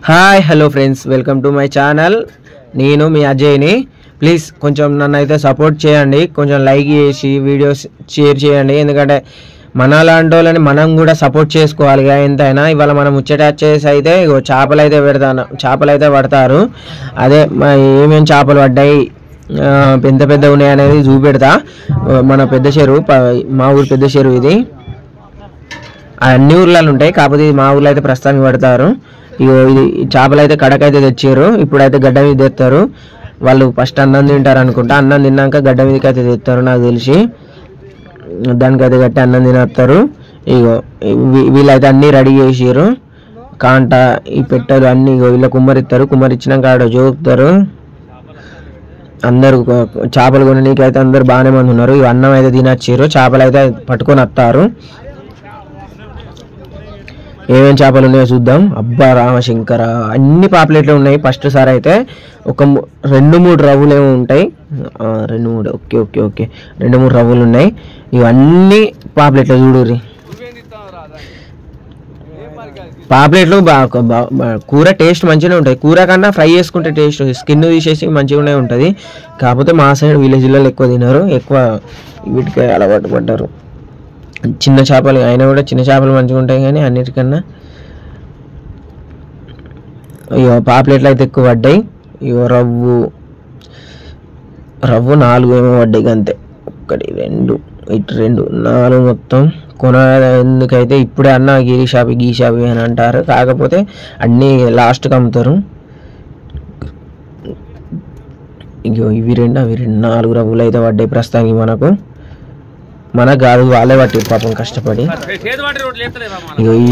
Hi hello friends, welcome to my channel. నేను మీ అజయ్ని. Please కొంచెం నన్ను అయితే సపోర్ట్ చేయండి, కొంచెం లైక్ చేసి వీడియోస్ షేర్ చేయండి. ఎందుకంటే మన లాంటి వాళ్ళని మనం కూడా సపోర్ట్ చేసుకోవాలి ఎంతైనా. ఇవాళ మనం ముచ్చటచ్చేసి అయితే చేపలు అయితే పడతారు. అదే ఏమేమి చేపలు పడ్డాయి, పెద్ద పెద్ద ఉన్నాయి అనేది చూపెడతా. మన పెద్ద చెరువు, మా ఊరు పెద్ద చెరువు ఇది. అన్ని ఊర్లలో ఉంటాయి, కాకపోతే ఇది మా ఊర్లో అయితే ప్రస్తుతానికి పడతారు. ఇది చేపలు అయితే కడకైతే తెచ్చారు. ఇప్పుడైతే గడ్డ మీద తెస్తారు. వాళ్ళు ఫస్ట్ అన్నం తింటారు అనుకుంటా. అన్నం తిన్నాక గడ్డ మీదకి అయితే తెస్తారు నాకు తెలిసి. దానికైతే గట్టి అన్నం తినేస్తారు. వీళ్ళైతే అన్నీ రెడీ చేసారు. కాంట ఈ పెట్టరు అన్నీ వీళ్ళ కుమ్మరిస్తారు. కుమ్మరిచ్చినాక ఆడ జోకుతారు. అందరూ చేపలు కొనడానికి అయితే అందరు బాగానే మంది ఉన్నారు. అన్నం అయితే తినొచ్చారు. చేపలు అయితే పట్టుకొని వస్తారు. ఏమేమి చేపలు ఉన్నాయో చూద్దాం. అబ్బా రామశంకర, అన్ని పాపులేట్లు ఉన్నాయి. ఫస్ట్ సారి అయితే ఒక 2-3 రవ్వులు ఏమో ఉంటాయి. 2-3 ఓకే 2-3 రవ్వులు ఉన్నాయి. ఇవన్నీ పాపులేట్లు చూడుర్రి. పాపులేట్లు కూర టేస్ట్ మంచిగానే ఉంటుంది. కూర కన్నా ఫ్రై చేసుకుంటే టేస్ట్, స్కిన్ తీసేసి మంచిగానే ఉంటుంది. కాకపోతే మా సైడ్ విలేజ్లలో ఎక్కువ తినరు, ఎక్కువ వీటికి అలవాటు పడ్డారు. చిన్న చేపలు అయినా కూడా చిన్న చేపలు మంచిగా ఉంటాయి, కానీ అన్నిటికన్నా పాపులేట్లు అయితే ఎక్కువ పడ్డాయి. రవ్వు 4 ఏమో పడ్డాయి అంతే. 1 2 ఇటు 2 4 మొత్తం కొనేందుకైతే ఇప్పుడే అన్న గీ షాపి అని అంటారు. కాకపోతే అన్నీ లాస్ట్కి అమ్ముతారు. ఇవి 2 అవి 2 4 రవ్వులు అయితే పడ్డాయి ప్రస్తుతానికి. మనకు కాదు, వాళ్ళే పట్టి పాపం కష్టపడి.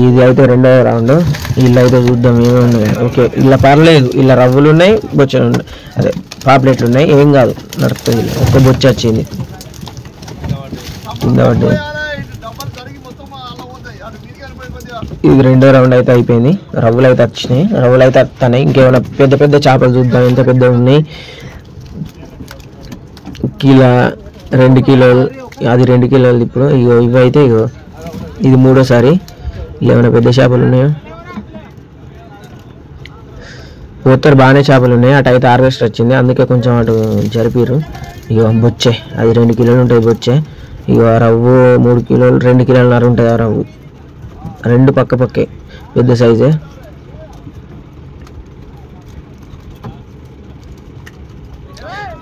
ఇది అయితే 2వ రౌండ్. వీళ్ళు అయితే చూద్దాం ఏమన్నాయి. ఓకే, ఇలా పర్లేదు, ఇలా రవ్వులు ఉన్నాయి, బొచ్చలు ఉన్నాయి, అదే పాపులేట్లు ఉన్నాయి, ఏం కాదు, నడుస్తుంది. ఒక్క బొచ్చ వచ్చింది కింద పడ్డది. ఇది 2వ రౌండ్ అయితే అయిపోయింది. రవ్వులు అయితే వచ్చినాయి, రవ్వులు అయితే వస్తున్నాయి. ఇంకేమైనా పెద్ద పెద్ద చేపలు చూద్దాం ఎంత పెద్ద ఉన్నాయి. కిలో 2 కిలోలు, అది 2 కిలోలు. ఇప్పుడు ఇవి అయితే ఇది 3వసారి. ఇలా ఏమైనా పెద్ద చేపలు ఉన్నాయో పోతారు. బాగానే చేపలు ఉన్నాయి. అటు అయితే హార్వెస్టర్ వచ్చింది, అందుకే కొంచెం అటు జరిపిరు. బొచ్చే, అది 2 కిలోలు ఉంటాయి బొచ్చే. రవ్వు 3 కిలోలు, 2 కిలోలన్నర ఉంటుంది ఆ రవ్వు. 2 పక్కే పెద్ద సైజే.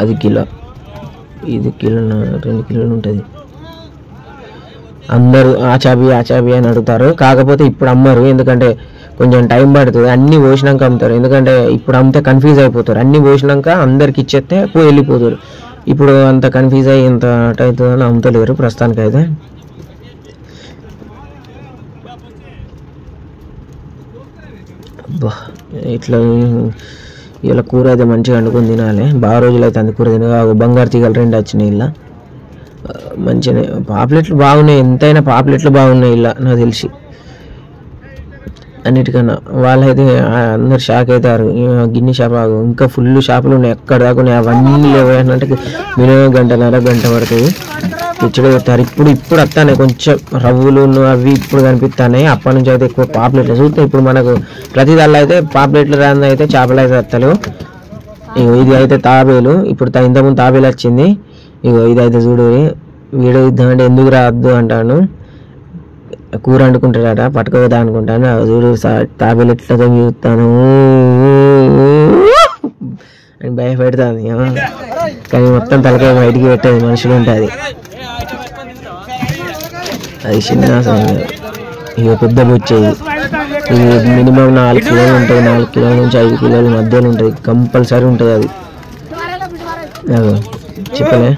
అది కిలో, ఇది కిలో 2 కిలోలు ఉంటుంది. అందరూ ఆ చాబీ అని అడుగుతారు. కాకపోతే ఇప్పుడు అమ్మరు, ఎందుకంటే కొంచెం టైం పడుతుంది. అన్నీ పోసినాక అమ్ముతారు. ఎందుకంటే ఇప్పుడు అమ్మితే కన్ఫ్యూజ్ అయిపోతారు. అన్నీ పోసినాక అందరికి ఇచ్చేస్తే వెళ్ళిపోతారు. ఇప్పుడు అంత కన్ఫ్యూజ్ అయ్యి ఎంత అవుతుందని అమ్ముతలేరు ప్రస్తుతానికైతే. అబ్బా, ఇట్లా ఇలా కూర అయితే మంచిగా వండుకొని తినాలి. బాగా రోజులు అయితే అంత కూర తినగా. బంగారు తీగలు 2 వచ్చినాయి. ఇలా మంచిగా పాపులేట్లు బాగున్నాయి. ఎంతైనా పాపులేట్లు బాగున్నాయి ఇలా నాకు తెలిసి అన్నిటికన్నా. వాళ్ళైతే అందరు షాక్ అవుతారు. గిన్నె షాప్ ఇంకా ఫుల్ షాపులు ఉన్నాయి, ఎక్కడ దాకా ఉన్నాయి. అవన్నీ లేవంటే మినిమం గంట పడుతుంది. తెచ్చుడు పెడతారు. ఇప్పుడు వస్తాయి కొంచెం రవ్వులు అవి ఇప్పుడు కనిపిస్తున్నాయి. అప్పటి నుంచి అయితే ఎక్కువ పాపులేట్లు చూస్తాయి. ఇప్పుడు మనకు ప్రతి దానిలో అయితే పాపులేట్లు రాని అయితే చేపలు అయితే వస్తలు. ఇది అయితే తాబేలు. ఇప్పుడు ఇంతకుముందు తాబేలు వచ్చింది. ఇది అయితే చూడు, వీడియో ఇద్దామంటే ఎందుకు రావద్దు అంటాను. కూర వండుకుంటాడట, పట్టుకోదా అనుకుంటాను. చూడు తాబేలు ఎట్లా చూస్తాను అని భయపెడుతుంది. కానీ మొత్తం తలకాయ బయటికి పెట్టేది మనుషులు ఉంటుంది. అది చిన్న పెద్ద బొచ్చేది. ఇది మినిమం 4 కిలోలు ఉంటుంది. 4 కిలోల నుంచి 5 కిలోల మధ్యలో ఉంటుంది, కంపల్సరీ ఉంటుంది. అది చెప్పలే.